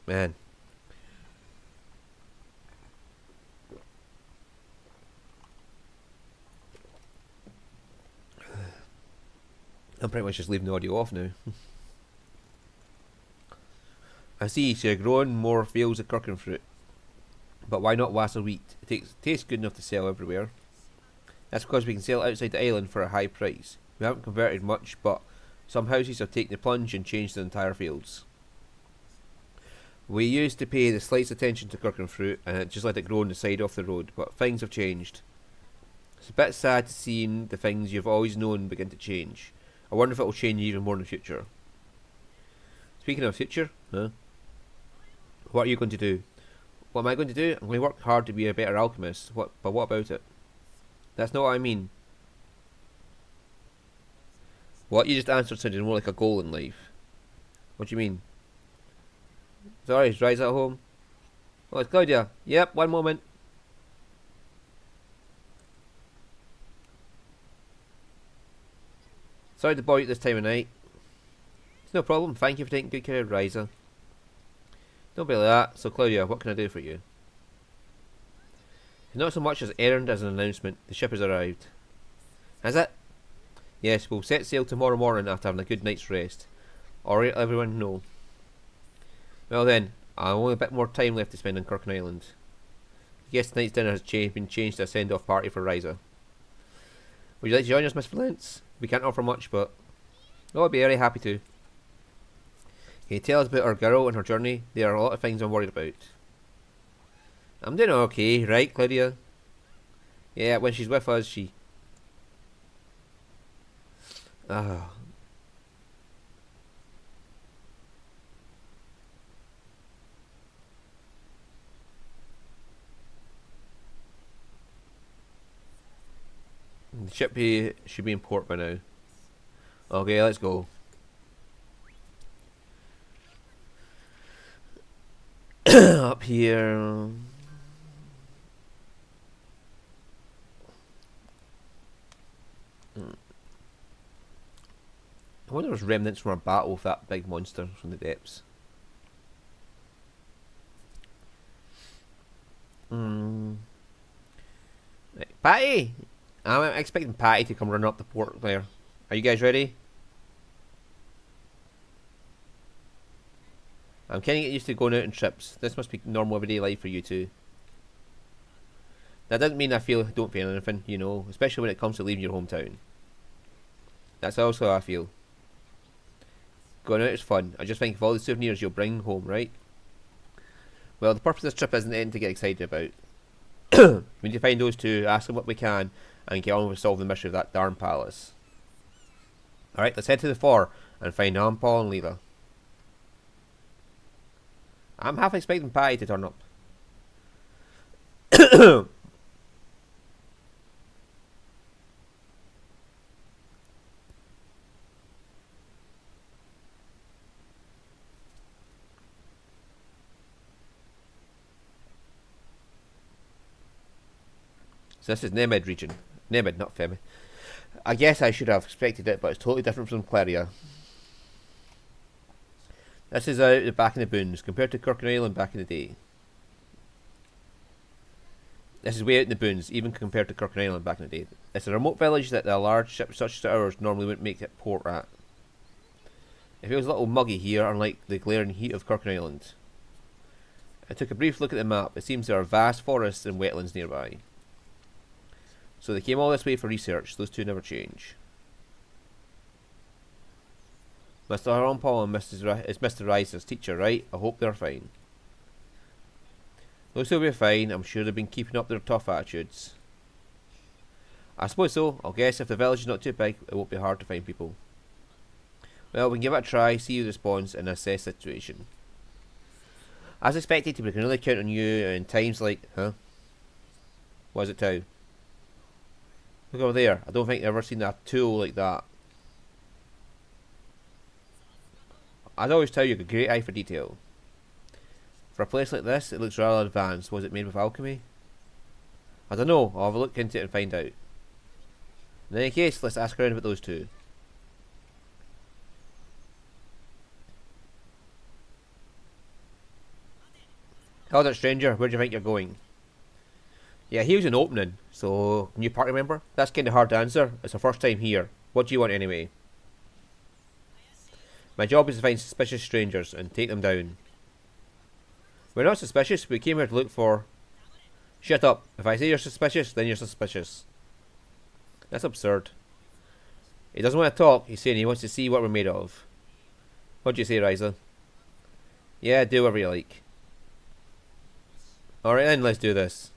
Man. I'm pretty much just leaving the audio off now. I see, so you're growing more fields of Kirkin fruit. But why not wasser wheat? It tastes good enough to sell everywhere. That's because we can sell outside the island for a high price. We haven't converted much, but some houses have taken the plunge and changed the entire fields. We used to pay the slightest attention to Kirkin fruit and just let it grow on the side off the road, but things have changed. It's a bit sad to see the things you've always known begin to change. I wonder if it will change even more in the future. Speaking of future, what are you going to do? What am I going to do? I'm going to work hard to be a better alchemist. But what about it? That's not what I mean. What you just answered sounded more like a goal in life. What do you mean? Sorry, is Ryza at home? Oh, it's Claudia. Yep, one moment. Sorry to bother you at this time of night. It's no problem. Thank you for taking good care of Ryza. Don't be like that. So, Claudia, what can I do for you? Not so much as errand as an announcement. The ship has arrived. Has it? Yes, we'll set sail tomorrow morning after having a good night's rest. Alright, everyone know. Well then, I've only a bit more time left to spend on Kirkin Island. Yes, tonight's dinner has been changed to a send-off party for Ryza. Would you like to join us, Miss Valence? We can't offer much, but... Oh, I'd be very happy to. Can you tell us about our girl and her journey? There are a lot of things I'm worried about. I'm doing okay, right, Claudia? Yeah, when she's with us, she... Ah. The ship should be in port by now. Okay, let's go. Up here. I wonder if there's remnants from our battle with that big monster from the depths. Right. Patty! I'm expecting Patty to come running up the port there. Are you guys ready? I'm kind of getting used to going out on trips. This must be normal everyday life for you too. That doesn't mean don't feel anything, you know, especially when it comes to leaving your hometown. That's also how I feel. Going out is fun. I just think of all the souvenirs you'll bring home, right? Well, the purpose of this trip isn't anything to get excited about. We need to find those two, ask them what we can, and get on with solving the mystery of that darn palace. Alright, let's head to the fore and find Paul and Leela. I'm half expecting Patty to turn up. So this is Nemed region. Nemed, not Femi. I guess I should have expected it, but it's totally different from Claria. This is out the back in the boons, compared to Kirkin Island back in the day. This is way out in the boons, even compared to Kirkin Island back in the day. It's a remote village that a large ship such as ours normally wouldn't make it port at. It feels a little muggy here, unlike the glaring heat of Kirkin Island. I took a brief look at the map. It seems there are vast forests and wetlands nearby. So they came all this way for research. Those two never change. Mr. Paul and Mr. Ryza's teacher, right? I hope they're fine. Those will be fine. I'm sure they've been keeping up their tough attitudes. I suppose so. I'll guess if the village is not too big, it won't be hard to find people. Well, we can give it a try, see who responds, and assess the situation. As expected, we can really count on you in times like... Huh? What is it now? Look over there. I don't think I've ever seen a tool like that. I'd always tell you, you've got a great eye for detail. For a place like this, it looks rather advanced. Was it made with alchemy? I don't know. I'll have a look into it and find out. In any case, let's ask around about those two. How's it, stranger? Where do you think you're going? Yeah, he was an opening, so new party member? That's kinda hard to answer. It's our first time here. What do you want anyway? My job is to find suspicious strangers and take them down. We're not suspicious, we came here to look for. Shut up. If I say you're suspicious, then you're suspicious. That's absurd. He doesn't want to talk, he's saying he wants to see what we're made of. What do you say, Ryza? Yeah, do whatever you like. Alright then, let's do this.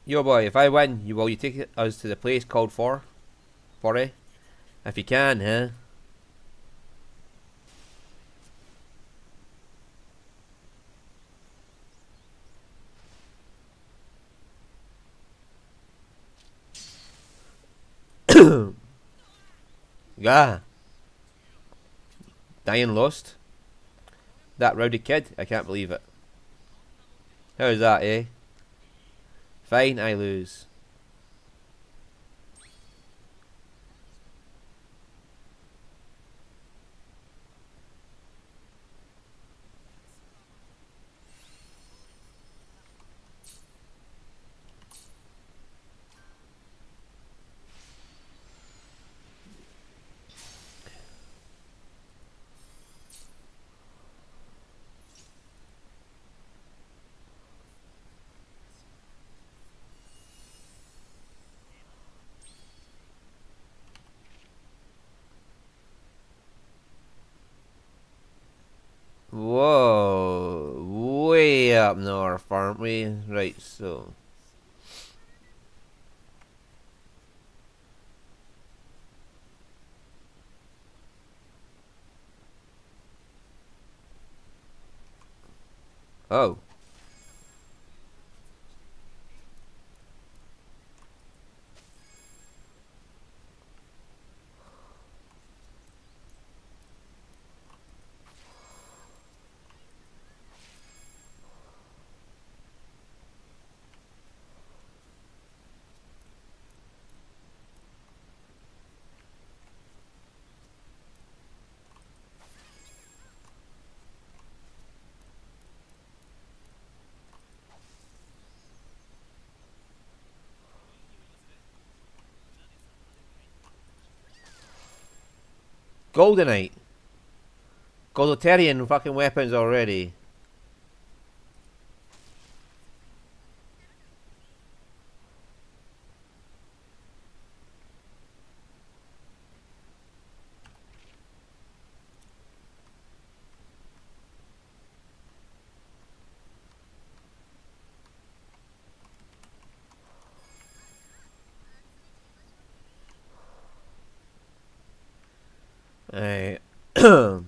Yo boy, if I win, will you take us to the place called Foray? If you can, huh? Yeah. Dying lost? That rowdy kid? I can't believe it. How's that, eh? Fine, I lose. Whoa, way up north, aren't we? Right, so. Oh. Goldenite. Goldotarian fucking weapons already. Right. Mm.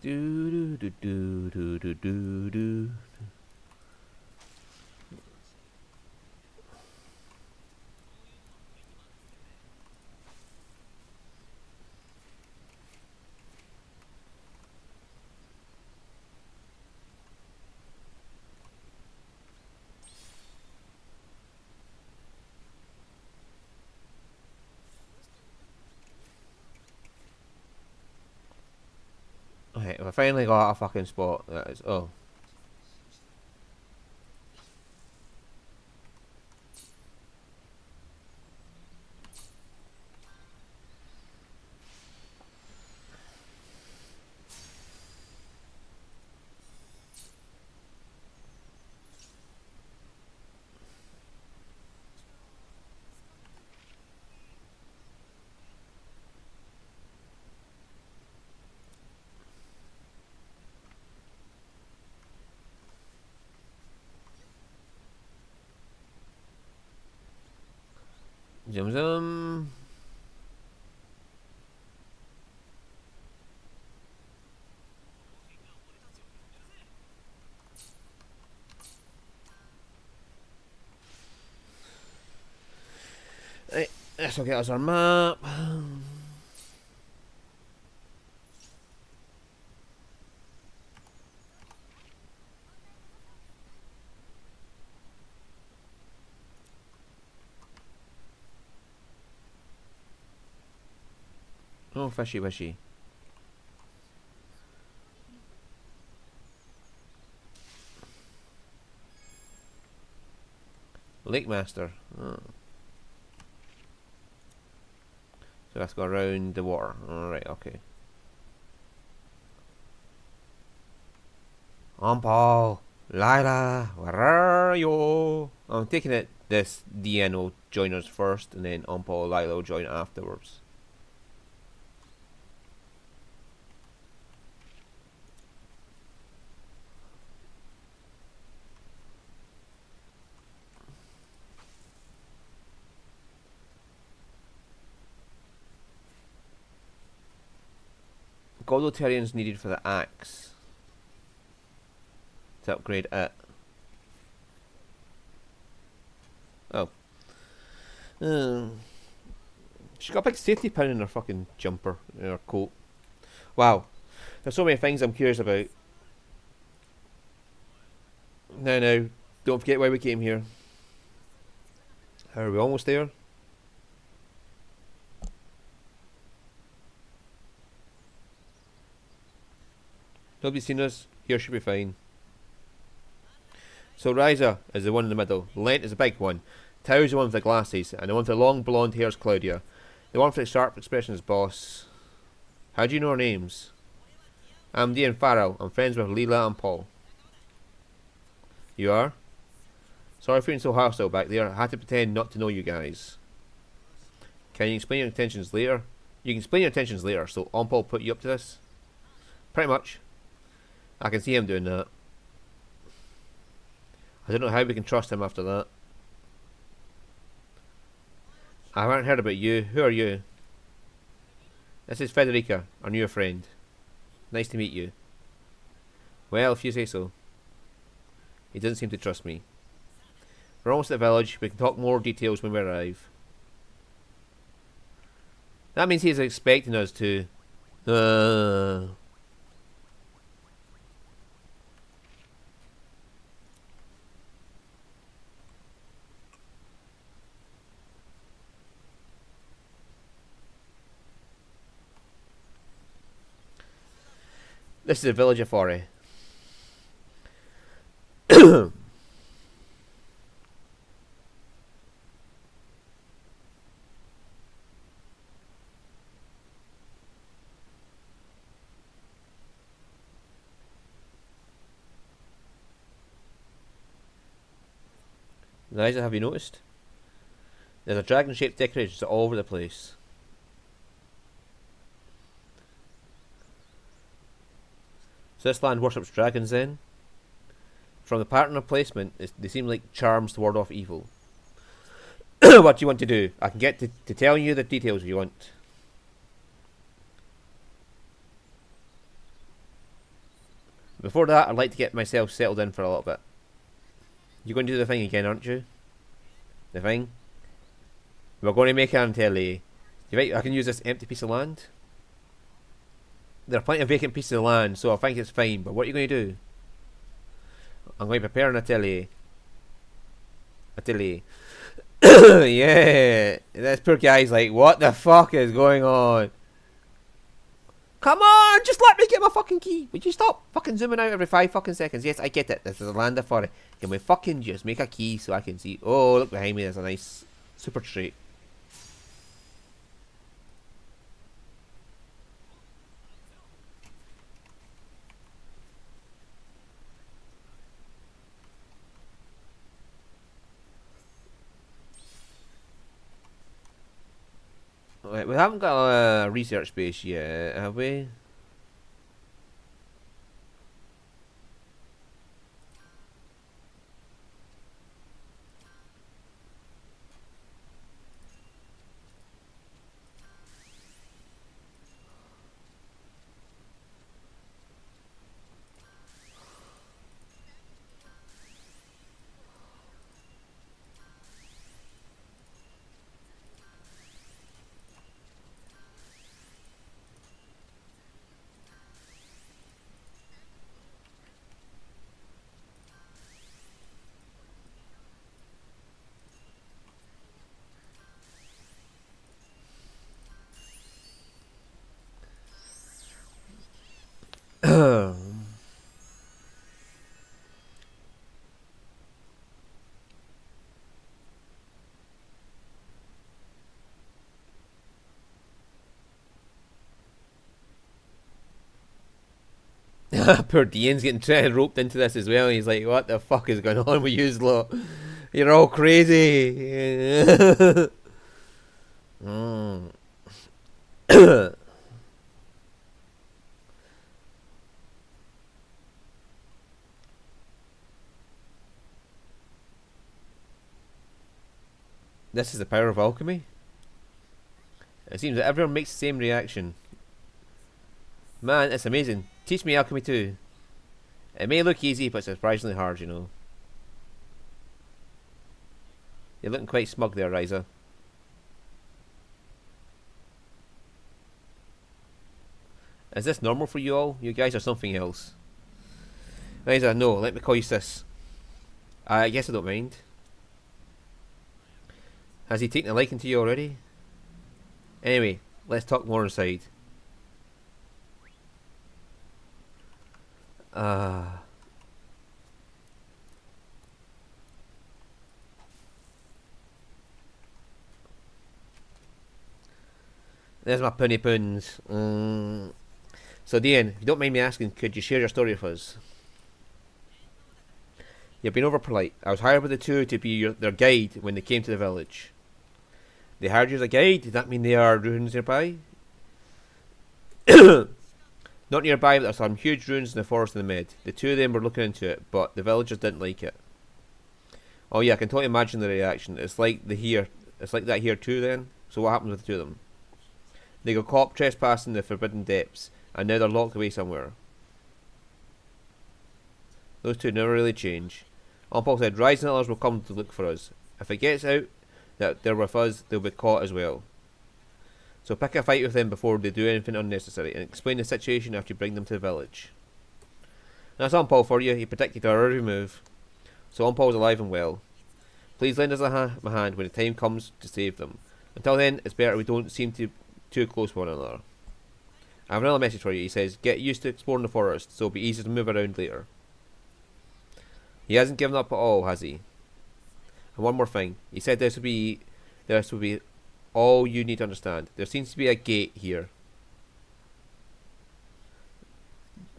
Do do do do do do do. Okay, we finally got a fucking spot. That is. Oh. Zoom zoom. Right, this will get us our map. Oh, fishy wishy. Lake Master. Oh. So let's go around the water. Alright, okay. Paul, Lila, where are you? I'm taking it this DN will join us first, and then Paul, Lila will join afterwards. Goldotarians needed for the axe to upgrade it. Oh. She's got a big safety pin in her fucking jumper, in her coat. Wow. There's so many things I'm curious about. Now, don't forget why we came here. Are we almost there? Nobody's seen us. Here should be fine. So Ryza is the one in the middle. Lent is the big one. Tao is the one with the glasses. And the one with the long blonde hair is Claudia. The one with the sharp expression is Boss. How do you know our names? I'm Dee and Farrell. I'm friends with Leela and Paul. You are? Sorry for being so hostile back there. I had to pretend not to know you guys. Can you explain your intentions later? You can explain your intentions later. So Paul put you up to this? Pretty much. I can see him doing that. I don't know how we can trust him after that. I haven't heard about you. Who are you? This is Federica, our new friend. Nice to meet you. Well, if you say so. He doesn't seem to trust me. We're almost at the village. We can talk more details when we arrive. That means he's expecting us to... This is the village of Ori. Ryza, have you noticed? There's a dragon-shaped decorations all over the place. So this land worships dragons then? From the pattern of placement, they seem like charms to ward off evil. What do you want to do? I can get to telling you the details if you want. Before that, I'd like to get myself settled in for a little bit. You're going to do the thing again, aren't you? The thing? We're going to make an Atelier. You think I can use this empty piece of land? There are plenty of vacant pieces of land, so I think it's fine, but what are you going to do? I'm going to prepare an Atelier. Atelier. Yeah! This poor guy's like, what the fuck is going on? Come on! Just let me get my fucking key! Would you stop fucking zooming out every 5 fucking seconds? Yes, I get it. This is a land of forest. Can we fucking just make a key so I can see? Oh, look behind me. There's a nice super trait. Right, we haven't got a research base yet, have we? Poor Dean's getting roped into this as well. He's like, "What the fuck is going on with you lot? You're all crazy." Mm. This is the power of alchemy. It seems that everyone makes the same reaction. Man, it's amazing. Teach me alchemy too. It may look easy, but it's surprisingly hard, you know. You're looking quite smug there, Ryza. Is this normal for you all? You guys are something else. Ryza, no, let me call you sis. I guess I don't mind. Has he taken a liking to you already? Anyway, let's talk more inside. There's my punny puns. So Dean, if you don't mind me asking, could you share your story with us? You've been over polite. I was hired by the two to be their guide when they came to the village. They hired you as a guide? Did that mean there are ruins nearby? Not nearby, but there are some huge ruins in the forest in the mid. The two of them were looking into it, but the villagers didn't like it. Oh yeah, I can totally imagine the reaction. It's like that here too then? So what happened with the two of them? They got caught trespassing the forbidden depths, and now they're locked away somewhere. Those two never really change. Paul said, Ryza and others will come to look for us. If it gets out that they're with us, they'll be caught as well. So pick a fight with them before they do anything unnecessary, and explain the situation after you bring them to the village. That's Paul for you. He predicted our every move. So Paul's alive and well. Please lend us a hand when the time comes to save them. Until then, it's better we don't seem too close to one another. I have another message for you. He says, get used to exploring the forest, so it'll be easier to move around later. He hasn't given up at all, has he? And one more thing. He said this will be all you need to understand. There seems to be a gate here.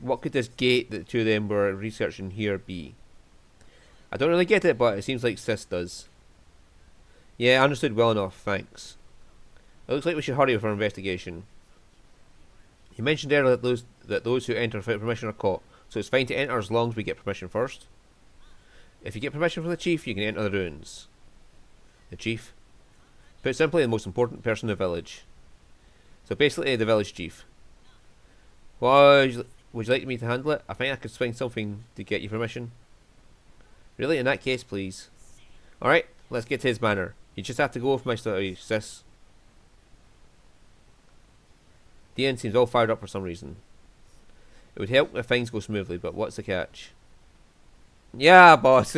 What could this gate that the two of them were researching here be? I don't really get it, but it seems like Sis does. Yeah, understood well enough, thanks. It looks like we should hurry with our investigation. You mentioned earlier that those who enter without permission are caught, so it's fine to enter as long as we get permission first. If you get permission from the chief, you can enter the ruins. The chief? Put simply, the most important person in the village. So basically, the village chief. Would you like me to handle it? I think I could swing something to get you permission. Really? In that case, please. Alright, let's get to his manor. You just have to go with my story, sis. Dean seems all fired up for some reason. It would help if things go smoothly, but what's the catch? Yeah, boss.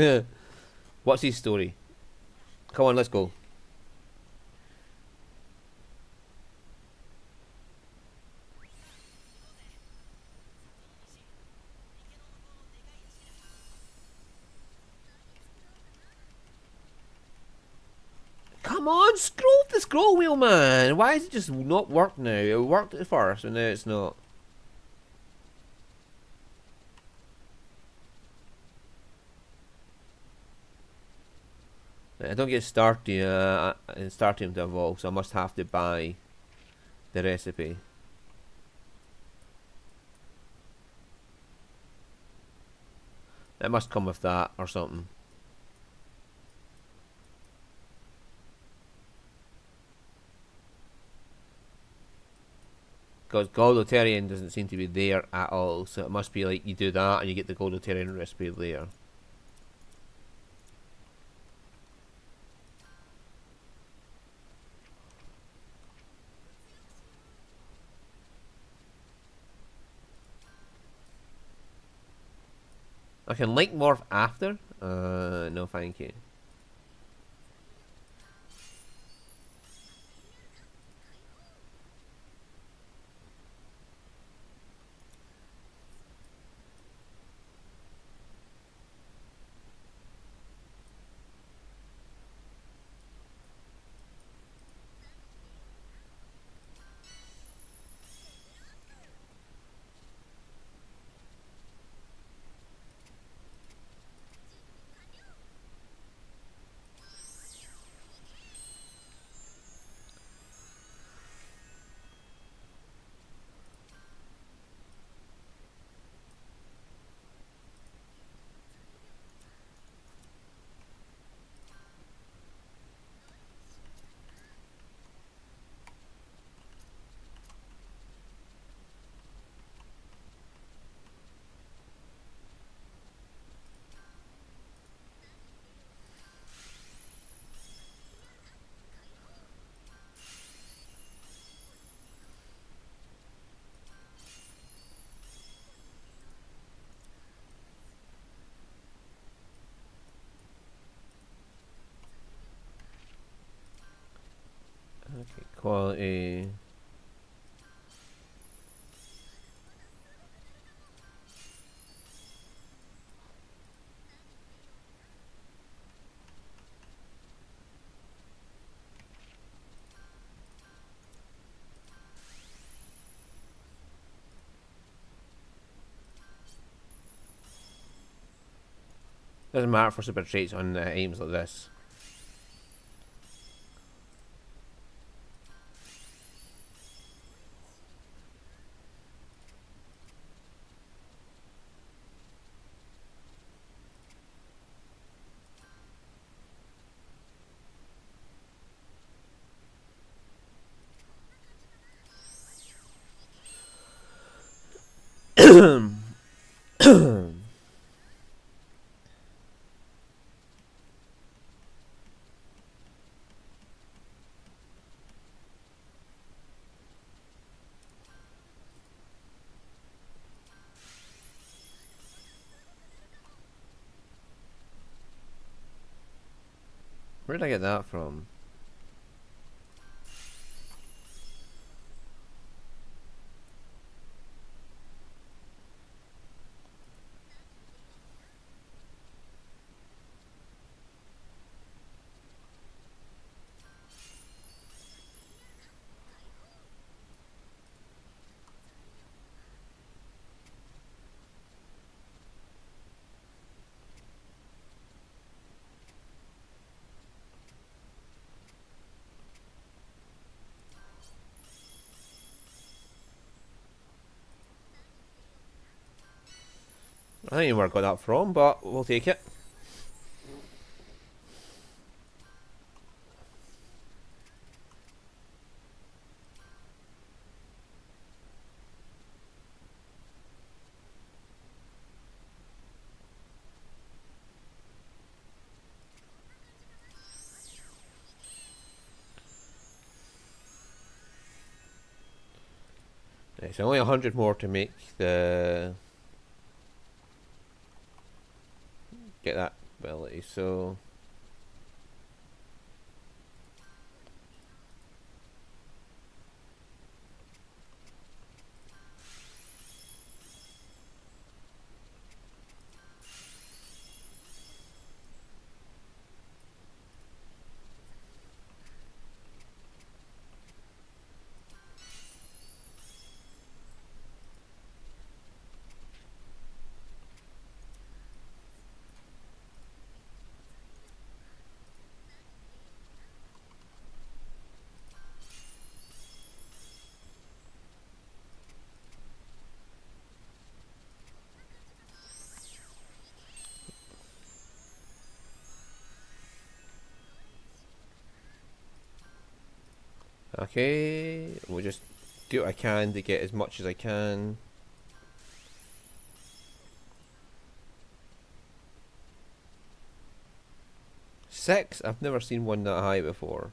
What's his story? Come on, let's go. Come on, scroll the scroll wheel, man. Why is it just not work now? It worked at first, and now it's not. I don't get starting to evolve, so I must have to buy the recipe. It must come with that or something. Because Goldotarian doesn't seem to be there at all, so it must be like you do that and you get the Goldotarian recipe there. I can link morph after? No thank you. Okay, quality. Doesn't matter for super traits on aims like this. Where did I get that from? I don't even know where I got that from, but we'll take it. It's only 100 more to make the get that ability, so okay, we'll just do what I can to get as much as I can. 6? I've never seen one that high before.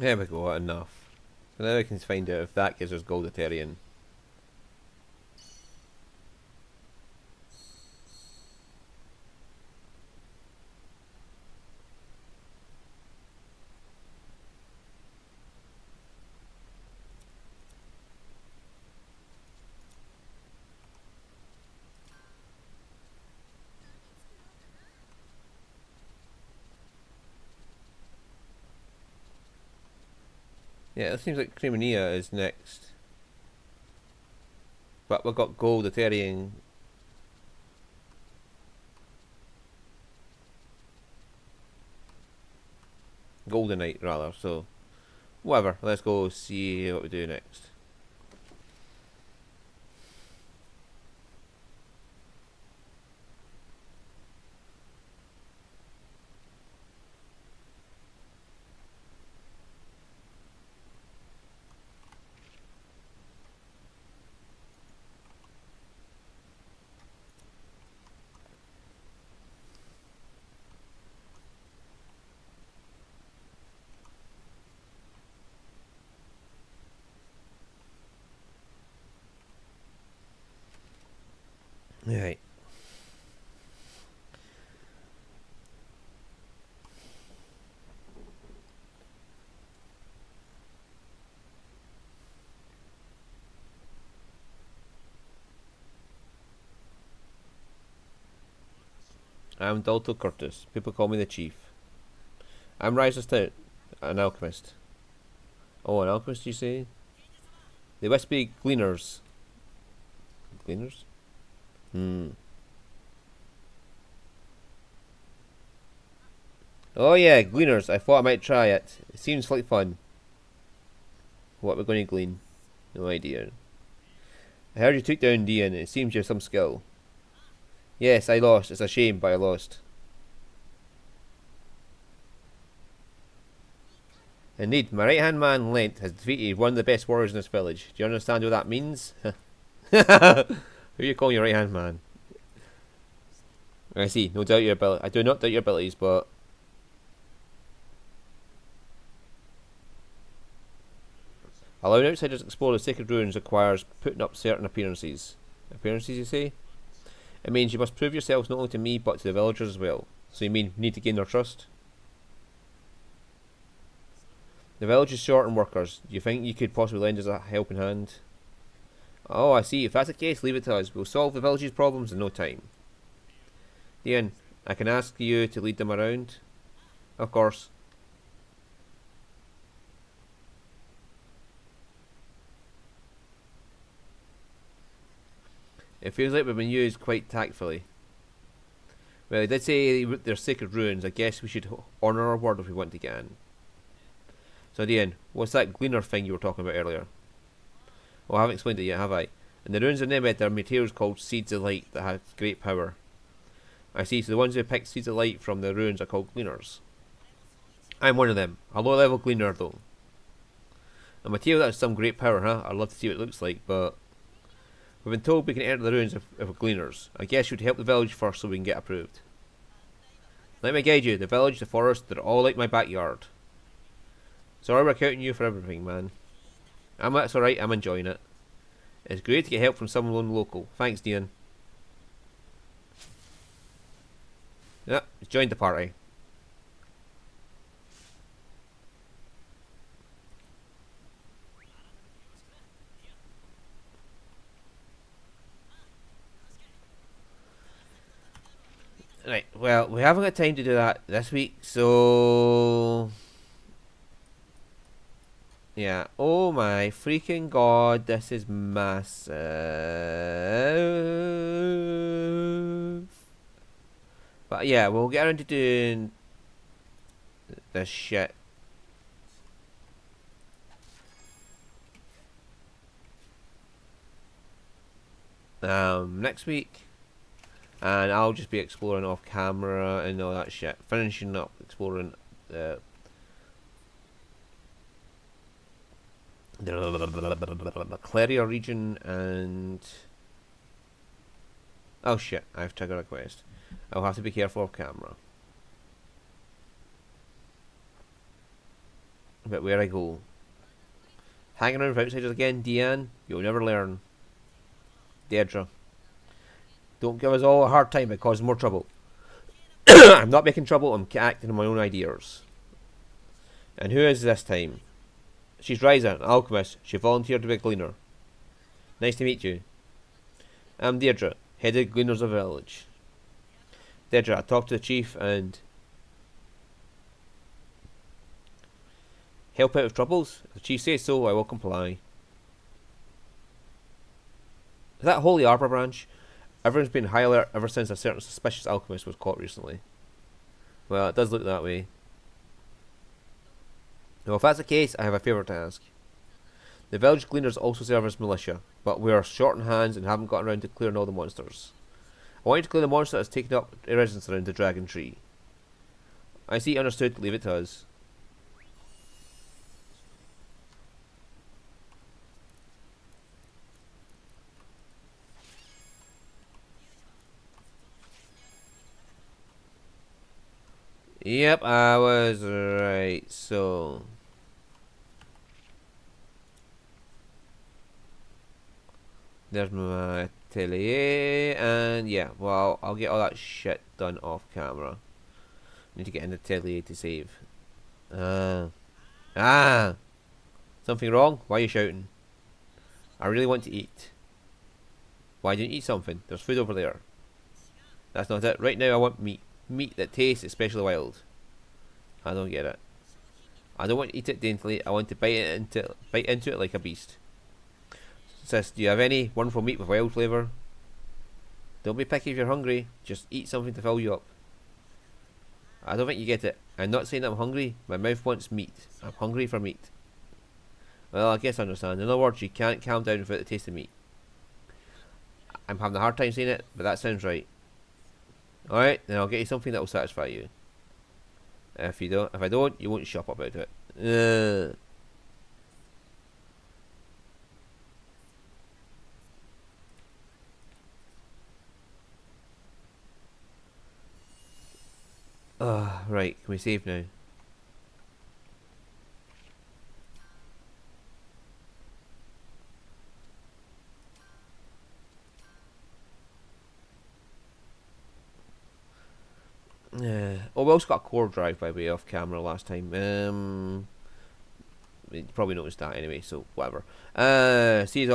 There we go, enough. So now we can find out if that gives us gold Atelier. Yeah, it seems like Cremonia is next. But we've got gold Atelier. Goldenite rather, so whatever. Let's go see what we do next. Right. I'm Dalto Curtis. People call me the Chief. I'm Ryza Stout, an alchemist. Oh, an alchemist, you say? They must be gleaners. Gleaners? Oh yeah, gleaners. I thought I might try it. It seems like fun. What we're going to glean? No idea. I heard you took down Dian. It seems you have some skill. Yes, I lost. It's a shame, but I lost. Indeed, my right-hand man, Lent, has defeated one of the best warriors in this village. Do you understand what that means? Who are you calling your right-hand man? I see. No doubt your ability. I do not doubt your abilities, but allowing outsiders to explore the sacred ruins requires putting up certain appearances. Appearances, you say? It means you must prove yourselves not only to me, but to the villagers as well. So you mean you need to gain their trust? The village is short on workers. Do you think you could possibly lend us a helping hand? Oh, I see. If that's the case, leave it to us. We'll solve the village's problems in no time. Ian, I can ask you to lead them around? Of course. It feels like we've been used quite tactfully. Well, he did say they're sacred ruins. I guess we should honour our word if we want to get in. So, Ian, what's that gleaner thing you were talking about earlier? Oh, I haven't explained it yet, have I? In the ruins of Nemet, there are materials called seeds of light that have great power. I see, so the ones who pick seeds of light from the ruins are called gleaners. I'm one of them. A low level gleaner, though. A material that has some great power, huh? I'd love to see what it looks like, but we've been told we can enter the ruins if we're gleaners. I guess you'd help the village first so we can get approved. Let me guide you. The village, the forest, they're all like my backyard. Sorry we're counting you for everything, man. That's alright, I'm enjoying it. It's great to get help from someone local. Thanks, Dian. Yep, he's joined the party. Right, well, we haven't got time to do that this week, so yeah. Oh my freaking god, this is massive. But yeah, we'll get around to doing this shit. Next week. And I'll just be exploring off camera and all that shit. Finishing up exploring the Claria region and oh shit, I've triggered a quest. I'll have to be careful off camera. But where I go. Hanging around with outsiders again, Dian, you'll never learn. Deirdre. Don't give us all a hard time, it causes more trouble. I'm not making trouble, I'm acting on my own ideas. And who is this time? She's Ryza, an alchemist. She volunteered to be a gleaner. Nice to meet you. I'm Deirdre, head of Gleaners of the Village. Deirdre, I talked to the chief and help out with troubles? If the chief says so, I will comply. Is that Holy Arbor branch? Everyone's been high alert ever since a certain suspicious alchemist was caught recently. Well, it does look that way. Now, if that's the case, I have a favour to ask. The village cleaners also serve as militia, but we are short on hands and haven't gotten around to clearing all the monsters. I want you to clear the monster that's taken up residence around the dragon tree. I see, understood, leave it to us. Yep, I was right, so... There's my Atelier, and yeah, well, I'll get all that shit done off camera. Need to get in the Atelier to save. Ah! Something wrong? Why are you shouting? I really want to eat. Why didn't you eat something? There's food over there. That's not it. Right now I want meat. Meat that tastes especially wild. I don't get it. I don't want to eat it daintily. I want to bite into it like a beast. Sis, do you have any wonderful meat with wild flavour? Don't be picky if you're hungry. Just eat something to fill you up. I don't think you get it. I'm not saying I'm hungry. My mouth wants meat. I'm hungry for meat. Well, I guess I understand. In other words, you can't calm down without the taste of meat. I'm having a hard time saying it, but that sounds right. Alright, then I'll get you something that will satisfy you. If I don't, you won't shop about it. Right, can we save now? Oh, we also got a core drive by the way off camera last time. You probably noticed that anyway, so whatever. See you